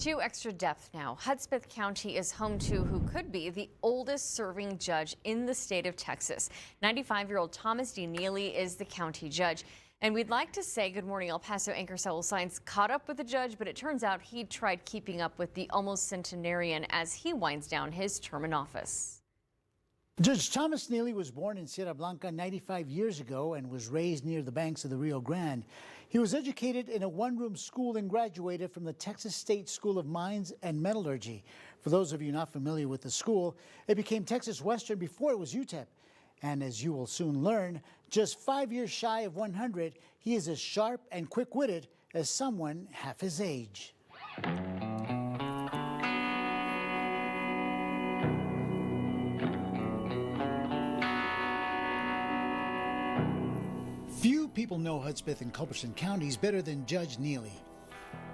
To extra depth now. Hudspeth County is home to who could be the oldest serving judge in the state of Texas. 95-year-old Thomas D. Neely is the county judge. And we'd like to say good morning. El Paso anchor Saul Saenz caught up with the judge, but it turns out he tried keeping up with the almost centenarian as he winds down his term in office. Judge Thomas Neely was born in Sierra Blanca 95 years ago and was raised near the banks of the Rio Grande. He was educated in a one-room school and graduated from the Texas State School of Mines and Metallurgy. For those of you not familiar with the school, it became Texas Western before it was UTEP. And as you will soon learn, just 5 years shy of 100, he is as sharp and quick-witted as someone half his age. Few people know Hudspeth and Culberson counties better than Judge Neely.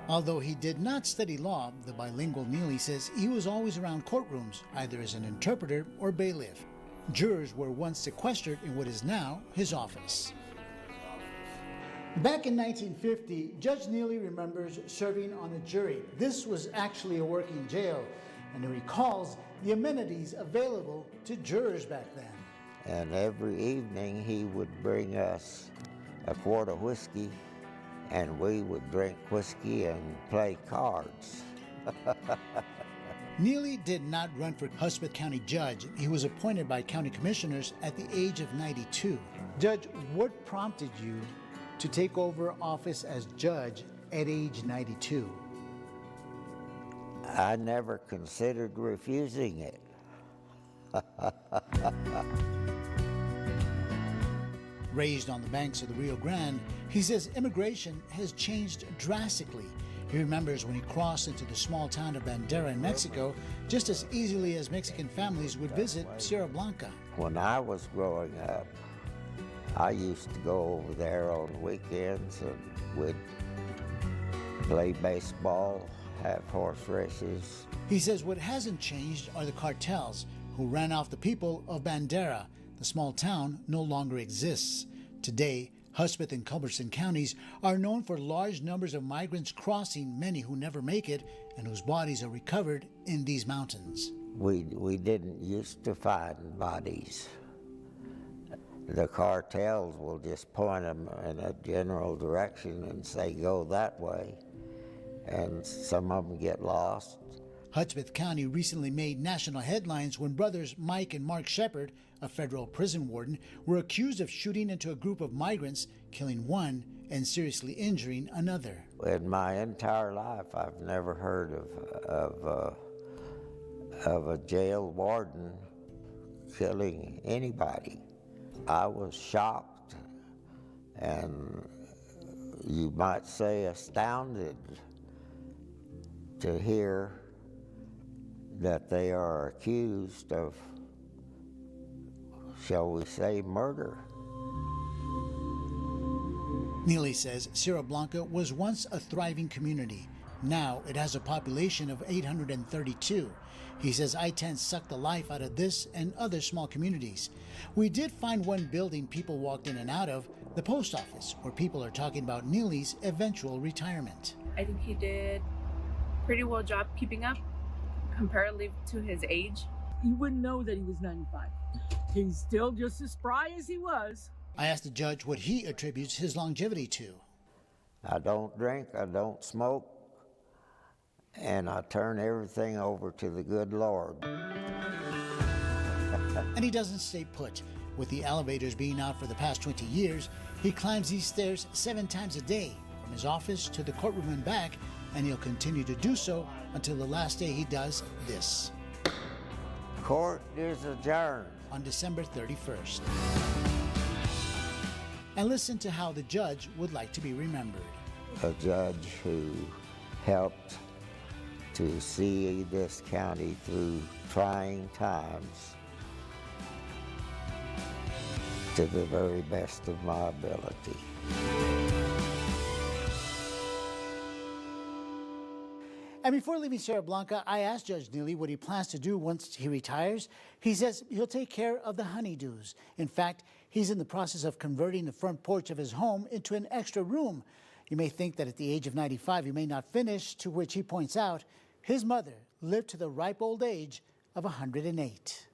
Although he did not study law, the bilingual Neely says he was always around courtrooms, either as an interpreter or bailiff. Jurors were once sequestered in what is now his office. Back in 1950, Judge Neely remembers serving on a jury. This was actually a working jail, and he recalls the amenities available to jurors back then. And every evening he would bring us a quart of whiskey, and we would drink whiskey and play cards. Neely did not run for Hudspeth County Judge. He was appointed by county commissioners at the age of 92. Judge, what prompted you to take over office as judge at age 92? I never considered refusing it. Raised on the banks of the Rio Grande, he says immigration has changed drastically. He remembers when he crossed into the small town of Bandera in Mexico just as easily as Mexican families would visit Sierra Blanca. When I was growing up, I used to go over there on weekends and we'd play baseball, have horse races. He says what hasn't changed are the cartels who ran off the people of Bandera. The small town no longer exists. Today, Hudspeth and Culberson counties are known for large numbers of migrants crossing, many who never make it and whose bodies are recovered in these mountains. We didn't used to find bodies. The cartels will just point them in a general direction and say, go that way, and some of them get lost. Hudspeth County recently made national headlines when brothers Mike and Mark Shepard, a federal prison warden, were accused of shooting into a group of migrants, killing one and seriously injuring another. In my entire life, I've never heard of a jail warden killing anybody. I was shocked and you might say astounded to hear that they are accused of, shall we say, murder. Neely says Sierra Blanca was once a thriving community. Now it has a population of 832. He says I-10 sucked the life out of this and other small communities. We did find one building people walked in and out of, the post office, where people are talking about Neely's eventual retirement. I think he did a pretty well job keeping up comparatively to his age. You wouldn't know that he was 95. He's still just as spry as he was. I asked the judge what he attributes his longevity to. I don't drink, I don't smoke, and I turn everything over to the good Lord. And he doesn't stay put. With the elevators being out for the past 20 years, he climbs these stairs 7 times a day, from his office to the courtroom and back, and he'll continue to do so until the last day he does this. Court is adjourned. On December 31st. And listen to how the judge would like to be remembered. A judge who helped to see this county through trying times to the very best of my ability. And before leaving Sierra Blanca, I asked Judge Neely what he plans to do once he retires. He says he'll take care of the honeydews. In fact, he's in the process of converting the front porch of his home into an extra room. You may think that at the age of 95, he may not finish, to which he points out his mother lived to the ripe old age of 108.